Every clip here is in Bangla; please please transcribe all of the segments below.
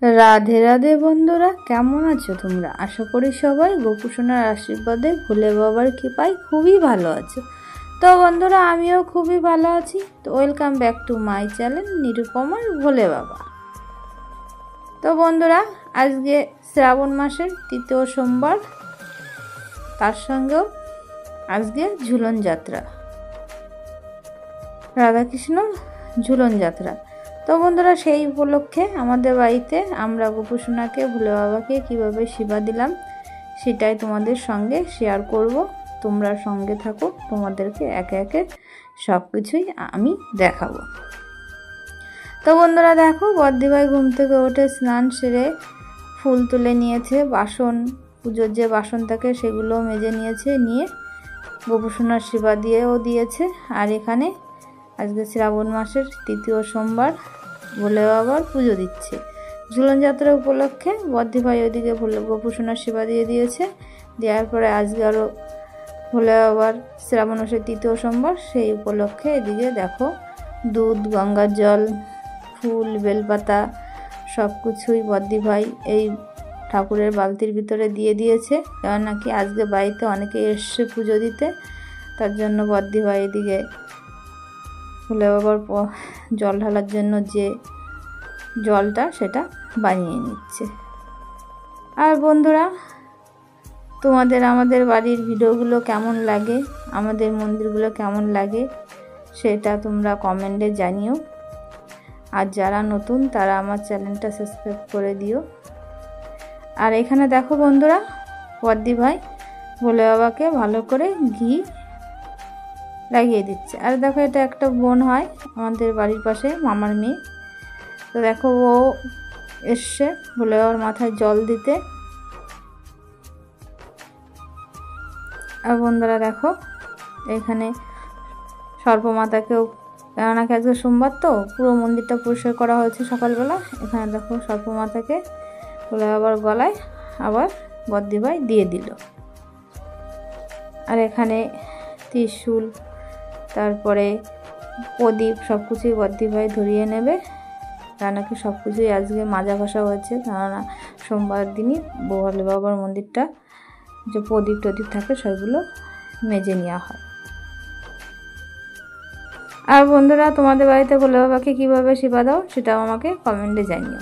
রাধে রাধে বন্ধুরা, কেমন আছো তোমরা? আশা করি সবাই গোপুসোনার আশীর্বাদে ভোলে বাবার কৃপায় খুবই ভালো আছো। তো বন্ধুরা, আমিও খুবই ভালো আছি। তো welcome back to my channel নিরুপমার ভোলে বাবা। তো বন্ধুরা, আজকে শ্রাবণ মাসের তৃতীয় সোমবার, তার সঙ্গেও আজকে ঝুলন যাত্রা, রাধাকৃষ্ণ ঝুলন যাত্রা। তো বন্ধুরা, সেই উপলক্ষে আমাদের বাড়িতে আমরা গোপুসোনাকে ভোলে বাবাকে কীভাবে সেবা দিলাম সেটাই তোমাদের সঙ্গে শেয়ার করব। তোমরা সঙ্গে থাকো, তোমাদেরকে একে একে সব কিছুই আমি দেখাবো। তো বন্ধুরা দেখো, বদ্দিভাই ঘুম থেকে উঠে স্নান সেরে ফুল তুলে নিয়েছে, বাসন, পুজোর যে বাসন থাকে সেগুলো মেজে নিয়েছে, নিয়ে গোপুসোনার সেবা দিয়েও দিয়েছে। আর এখানে আজকে শ্রাবণ মাসের তৃতীয় সোমবার ভোলে বাবার পুজো দিচ্ছে। ঝুলন যাত্রা উপলক্ষে বদ্দিভাই ওইদিকে গোপুসোনার সেবা দিয়ে দিয়েছে। দেওয়ার পরে আজকে আরও ভোলে বাবার শ্রাবণ মাসের তৃতীয় সোমবার, সেই উপলক্ষে এদিকে দেখো দুধ, গঙ্গার জল, ফুল, বেলপাতা সব কিছুই বদ্দিভাই এই ঠাকুরের বালতির ভিতরে দিয়ে দিয়েছে। কারণ নাকি আজকে বাড়িতে অনেকে এসছে পুজো দিতে, তার জন্য বদ্দিভাই এদিকে ভোলে বাবার জল ঢালার জন্য যে জলটা সেটা বানিয়ে নিচ্ছে। আর বন্ধুরা, তোমাদের আমাদের বাড়ির ভিডিওগুলো কেমন লাগে, আমাদের মন্দিরগুলো কেমন লাগে সেটা তোমরা কমেন্টে জানিও। আর যারা নতুন তারা আমার চ্যানেলটা সাবস্ক্রাইব করে দিও। আর এখানে দেখো বন্ধুরা, বদ্দিভাই ভোলে বাবাকে ভালো করে ঘি লাগিয়ে দিচ্ছে। আর দেখো, এটা একটা বোন হয় আমাদের বাড়ির পাশে, মামার মেয়ে। তো দেখো, ও এসছে ভোলে বাবার মাথায় জল দিতে। আর বন্ধুরা দেখো, এখানে সর্পমাতাকেও, কেননা আজকে সোমবার তো পুরো মন্দিরটা পরিষ্কার করা হয়েছে সকালবেলা। এখানে দেখো সর্পমাতাকে ভোলে বাবার গলায় আবার বদ্দিভাই দিয়ে দিল। আর এখানে ত্রিশূল, তারপরে প্রদীপ সব কিছুই বদ্দিভাই ধরিয়ে নেবে। তা নাকি সব কিছুই আজকে মাজা ঘষা হয়েছে, কেননা সোমবার দিনই ভোলে বাবার মন্দিরটা যে প্রদীপ টদীপ থাকে সেগুলো মেজে নেওয়া হয়। আর বন্ধুরা, তোমাদের বাড়িতে ভোলে বাবাকে কীভাবে সেবা দাও সেটাও আমাকে কমেন্টে জানিও।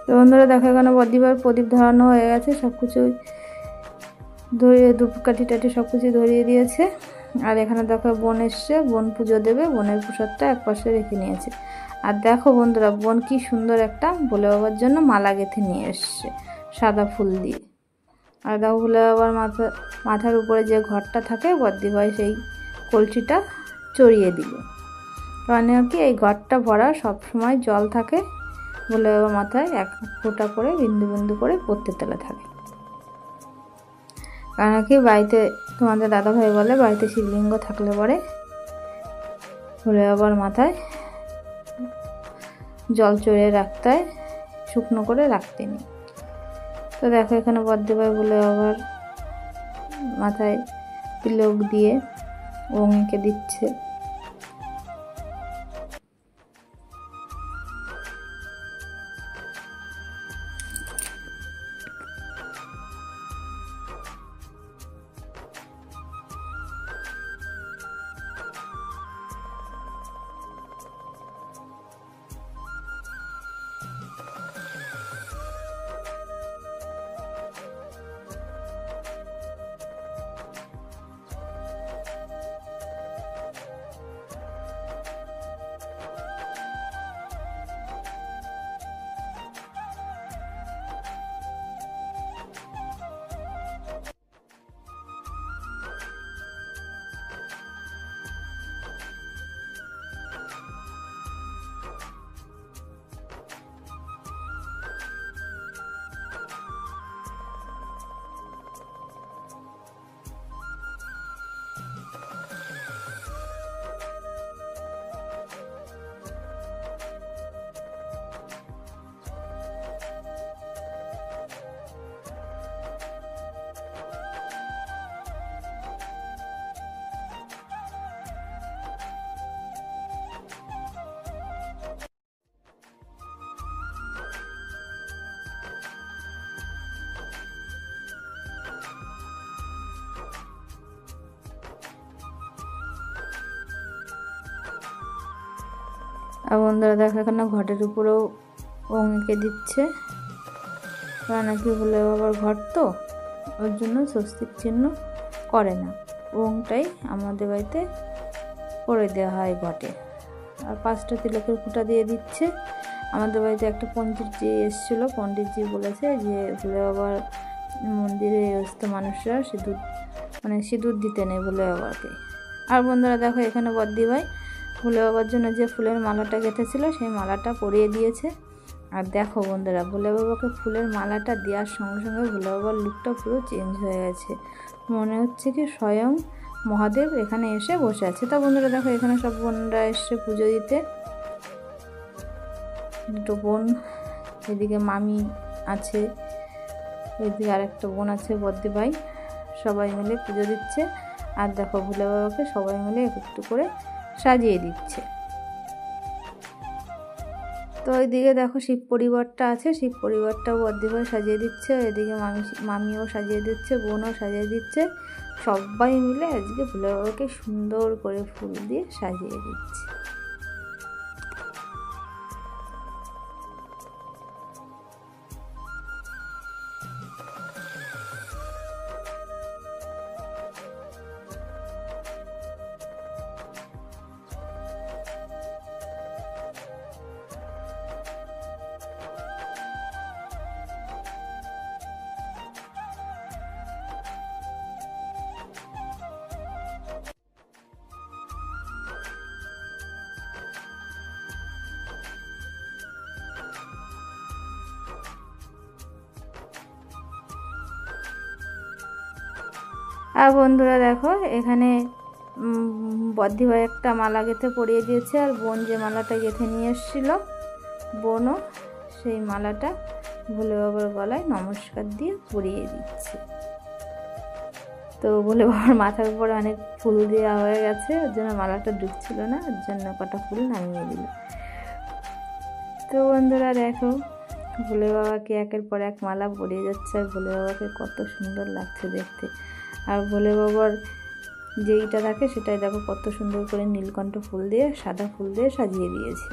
তো বন্ধুরা দেখো, এখানে বদ্দিভাইয়ের প্রদীপ ধরানো হয়ে গেছে, সব কিছুই ধরিয়ে, ধূপকাঠি টাঠি সব কিছুই ধরিয়ে দিয়েছে। আর এখানে দেখো বোন এসছে, বোন পুজো দেবে, বোনের প্রসাদটা একপাশে রেখে নিয়েছে। আর দেখো বন্ধুরা, বোন কি সুন্দর একটা ভোলে বাবার জন্য মালা গেঁথে নিয়ে এসছে সাদা ফুল দিয়ে। আর দেখো ভোলে বাবার মাথার উপরে যে ঘরটা থাকে, বদ্দিভাই সেই কলসিটা চড়িয়ে দিল। কারণ কি এই ঘরটা ভরা সবসময় জল থাকে, ভোলে বাবার মাথায় এক ফোঁটা করে বিন্দু বিন্দু করে পড়তে তেলে থাকে। কারণ কি বাড়িতে, তোমাদের দাদাভাই বলে, বাড়িতে শিবলিঙ্গ থাকলে পরে ভোলে বাবার মাথায় জল চড়িয়ে রাখতে হয়, শুকনো করে রাখতে নেই। তো দেখো, এখানে বদ্দিভাই ভোলে বাবার মাথায় তিলক দিয়ে ওম এঁকে দিচ্ছে। আর বন্ধুরা দেখো এখানে ঘটের উপরেও ওং এঁকে দিচ্ছে, কারণ নাকি ভোলে বাবার ঘর তো ওর জন্য স্বস্তিক চিহ্ন করে না, ওংটাই আমাদের বাড়িতে করে দেওয়া হয় ঘটে। আর 5টা তিলকের ফুটা দিয়ে দিচ্ছে। আমাদের বাড়িতে একটা পণ্ডিতজি এসেছিলো, পণ্ডিতজি বলেছে যে ভোলে বাবার মন্দিরে এসে মানুষরা সিঁদুর দিতে নেই ভোলে বাবাকে। আর বন্ধুরা দেখো এখানে বদ্দি ভাই ভোলে বাবার জন্য যে ফুলের মালাটা গেঁথেছিল সেই মালাটা পরিয়ে দিয়েছে। আর দেখো বন্ধুরা ভোলে বাবাকে ফুলের মালাটা দেওয়ার সঙ্গে সঙ্গে ভোলে বাবার লুকটা পুরো চেঞ্জ হয়ে গেছে, মনে হচ্ছে কি স্বয়ং মহাদেব এখানে এসে বসে আছে। তা বন্ধুরা দেখো এখানে সব বোনরা এসে পুজো দিতে, দুটো বোন, এদিকে মামি আছে, এদিকে আরেকটা বোন আছে বদ্দি ভাই, সবাই মিলে পুজো দিচ্ছে। আর দেখো ভোলে বাবাকে সবাই মিলে একটু করে সাজিয়ে দিচ্ছে। তো ওইদিকে দেখো শিব পরিবারটা আছে, শিব পরিবারটাও বদ্দি ভাই সাজিয়ে দিচ্ছে, এদিকে মামিও সাজিয়ে দিচ্ছে, বোনও সাজিয়ে দিচ্ছে, সবাই মিলে আজকে ভোলে বাবাকে সুন্দর করে ফুল দিয়ে সাজিয়ে দিচ্ছে। আর বন্ধুরা দেখো এখানে বদ্দি ভাই একটা মালা গেঁথে পরিয়ে দিয়েছে, আর বোন যে মালাটা গেঁথে নিয়ে এসেছিলো বোনও সেই মালাটা ভোলে বাবার গলায় নমস্কার দিয়ে পরিয়ে দিচ্ছে। তো ভোলে বাবার মাথার উপরে অনেক ফুল দেওয়া হয়ে গেছে, ওর জন্য মালাটা ঢুকছিল না, ওর জন্য কটা ফুল নামিয়ে দিল। তো বন্ধুরা দেখো ভোলে বাবাকে একের পর এক মালা পরিয়ে যাচ্ছে, আর ভোলে বাবাকে কত সুন্দর লাগছে দেখতে। আর ভোলে বাবার যেইটা থাকে সেটাই দেখো কত সুন্দর করে নীলকণ্ঠ ফুল দিয়ে সাদা ফুল দিয়ে সাজিয়ে দিয়েছে।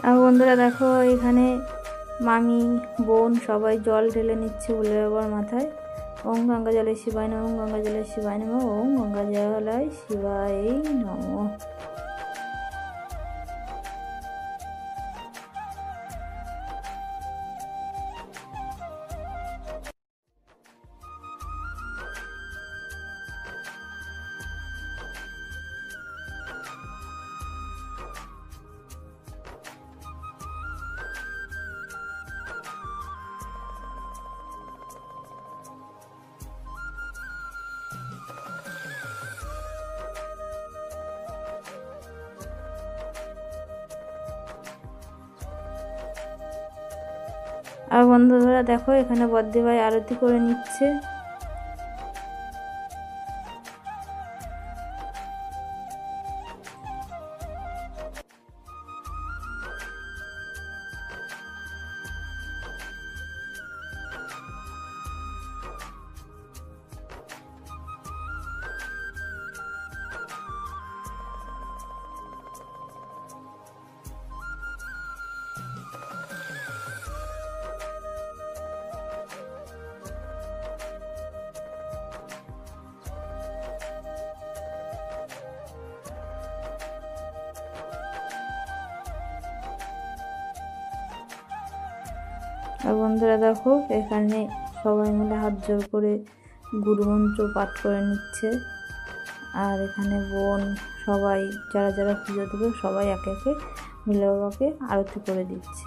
আর বন্ধুরা দেখো এখানে মামি বোন সবাই জল ঢেলে নিচ্ছে ভোলে বাবার মাথায়। ওম গঙ্গা জলে শিবায় নমঃ, ওম গঙ্গা জলে শিবায় নমঃ, ওম গঙ্গা জলে শিবায় নমঃ। আর বন্ধুরা দেখো এখানে বদ্দি ভাই আরতি করে নিচ্ছে। আর বন্ধুরা দেখো এখানে সবাই মিলে হাত জোর করে গুরু মন্ত্র পাঠ করে নিচ্ছে। আর এখানে বোন সবাই যারা যারা পুজো দেবে সবাই একে একে ভোলে বাবাকে আরতি করে দিচ্ছে।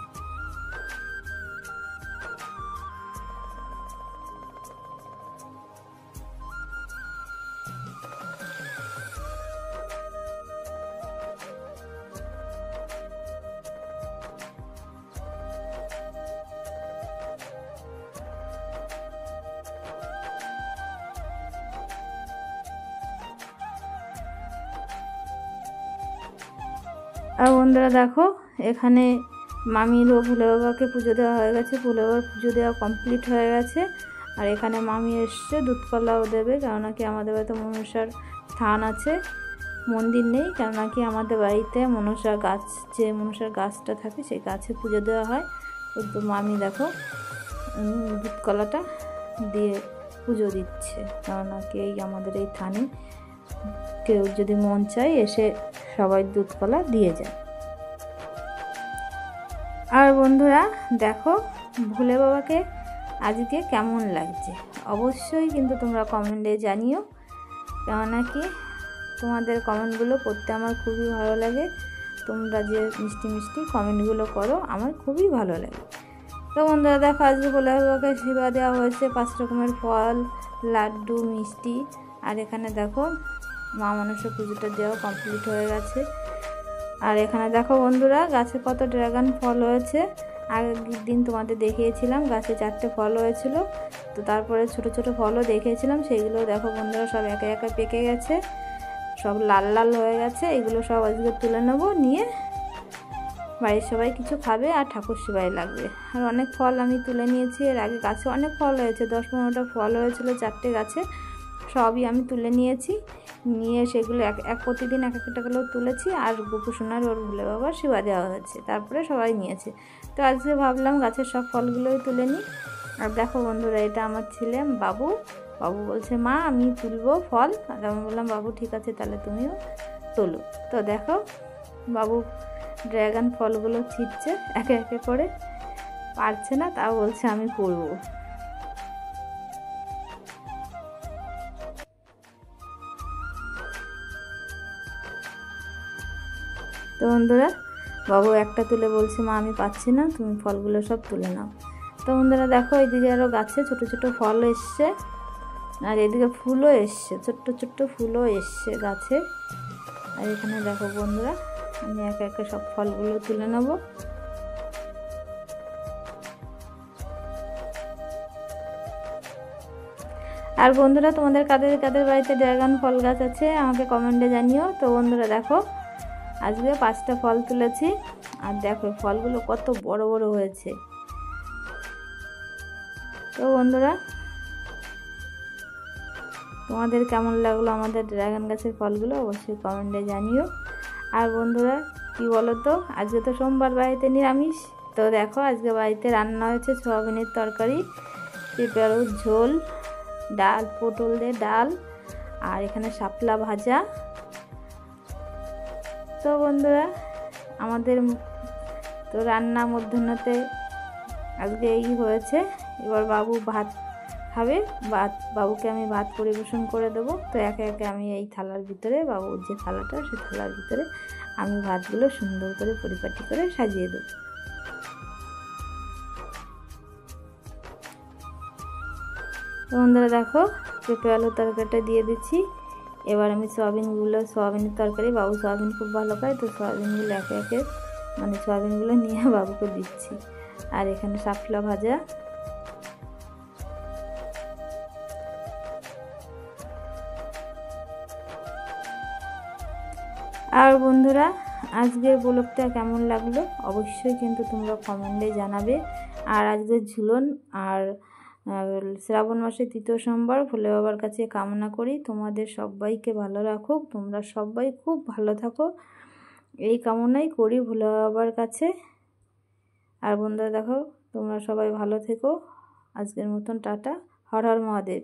আর বন্ধুরা দেখো এখানে মামিরও ভোলে বাবাকে পুজো দেওয়া হয়ে গেছে, ভোলে বাবার পুজো দেওয়া কমপ্লিট হয়ে গেছে। আর এখানে মামি এসছে দুধ কলাও দেবে, কেননা কি আমাদের বাড়িতে মনসার স্থান আছে, মন্দির নেই, কেননা কি আমাদের বাড়িতে মনসা গাছ, যে মনসার গাছটা থাকে সেই গাছে পুজো দেওয়া হয়। তো মামি দেখো দুধ কলাটা দিয়ে পুজো দিচ্ছে, কেননা কি এই আমাদের এই থানে কেউ যদি মন চায় এসে সবাই দুধ কলা দিয়ে যায়। আর বন্ধুরা দেখো ভোলে বাবাকে আজকে কেমন লাগছে অবশ্যই কিন্তু তোমরা কমেন্টে জানিও, কেননা কি তোমাদের কমেন্টগুলো পড়তে আমার খুবই ভালো লাগে। তোমরা যে মিষ্টি মিষ্টি কমেন্টগুলো করো আমার খুবই ভালো লাগে। তো বন্ধুরা দেখো আজকে ভোলে বাবাকে সেবা দেওয়া হয়েছে 5 রকমের ফল, লাড্ডু, মিষ্টি। আর এখানে দেখো মা মনসা পুজোটা দেওয়া কমপ্লিট হয়ে গেছে। আর এখানে দেখো বন্ধুরা গাছে কত ড্রাগন ফল হয়েছে। আগের দিন তোমাদের দেখিয়েছিলাম গাছে 4টে ফল হয়েছিল, তো তারপরে ছোট ছোট ফলও দেখিয়েছিলাম, সেইগুলো দেখো বন্ধুরা সব একে একে পেকে গেছে, সব লাল লাল হয়ে গেছে। এগুলো সব আজকে তুলে নেবো, নিয়ে বাড়ির সবাই কিছু খাবে আর ঠাকুর সেবায় লাগবে। আর অনেক ফল আমি তুলে নিয়েছি, এর আগে গাছে অনেক ফল হয়েছে, 10-15টা ফল হয়েছিল 4টে গাছে, সবই আমি তুলে নিয়েছি। নিয়ে সেগুলো এক প্রতিদিন এক একটা করে তুলেছি। আর গোপুসোনার ওর ভোলে বাবার সেবা দেওয়া হয়েছে, তারপরে সবাই নিয়েছে। তো আজকে ভাবলাম গাছের সব ফলগুলোই তুলে নিই। আর দেখো বন্ধুরা এটা আমার ছেলে বাবু, বাবু বলছে মা আমি তুলবো ফল। আর আমি বললাম বাবু ঠিক আছে তাহলে তুমিও তোলো। তো দেখো বাবু ড্রাগন ফলগুলো ছিটছে একে একে করে, পারছে না, তাও বলছে আমি করবো। তো বন্ধুরা বাবু একটা তুলে বলছে মা আমি পাচ্ছি না, তুমি ফলগুলো সব তুলে নাও। তো বন্ধুরা দেখো এইদিকে আরও গাছে ছোট ছোট ফল এসছে, আর এদিকে ফুলও এসছে, ছোট্ট ছোট্ট ফুলও এসছে গাছে। আর এখানে দেখো বন্ধুরা আমি একে একে সব ফলগুলো তুলে নেব। আর বন্ধুরা তোমাদের কাদের কাদের বাড়িতে ড্রাগন ফল গাছ আছে আমাকে কমেন্টে জানিও। তো বন্ধুরা দেখো আজকে 5টা ফল তুলেছি, আর দেখো ফলগুলো কত বড় বড় হয়েছে। তো বন্ধুরা তোমাদের কেমন লাগলো আমাদের ড্রাগন গাছের ফলগুলো অবশ্যই কমেন্টে জানিও। আর বন্ধুরা কি বলো তো আজকে তো সোমবার বাড়িতে নিরামিষ, তো দেখো আজকে বাড়িতে রান্না হয়েছে সয়াবিনের তরকারি, পেঁপে আলুর ঝোল, ডাল, পটল দিয়ে ডাল, আর এখানে শাপলা ভাজা। তো বন্ধুরা আমাদের তো রান্না মধ্যাহ্নতে আজকে এই হয়েছে। এবার বাবু ভাত খাবে, বাবুকে আমি ভাত পরিবেশন করে দেবো। তো একে একে আমি এই থালার ভিতরে, বাবুর যে থালাটা সেই থালার ভিতরে আমি ভাতগুলো সুন্দর করে পরিপাটি করে সাজিয়ে দেবো। তো বন্ধুরা দেখো পেঁপে আলুর তরকারিটা দিয়ে দিচ্ছি। এবার আমি সয়াবিনের তরকারি, বাবু সয়াবিন খুব ভালো খায়, তো সয়াবিনগুলো একে একে সয়াবিনগুলো নিয়ে বাবুকে দিচ্ছি। আর এখানে শাপলা ভাজা। আর বন্ধুরা আজকের ব্লগটা কেমন লাগলো অবশ্যই কিন্তু তোমরা কমেন্টে জানাবে। আর আজকের ঝুলন আর শ্রাবণ মাসের 3য় সোমবার ভোলে বাবার কাছে কামনা করি তোমাদের সবাইকে ভালো রাখুক, তোমরা সবাই খুব ভালো থাকো, এই কামনাই করি ভোলে বাবার কাছে। আর বন্ধুরা দেখো তোমরা সবাই ভালো থেকো, আজকের মতন টাটা, হর হর মহাদেব।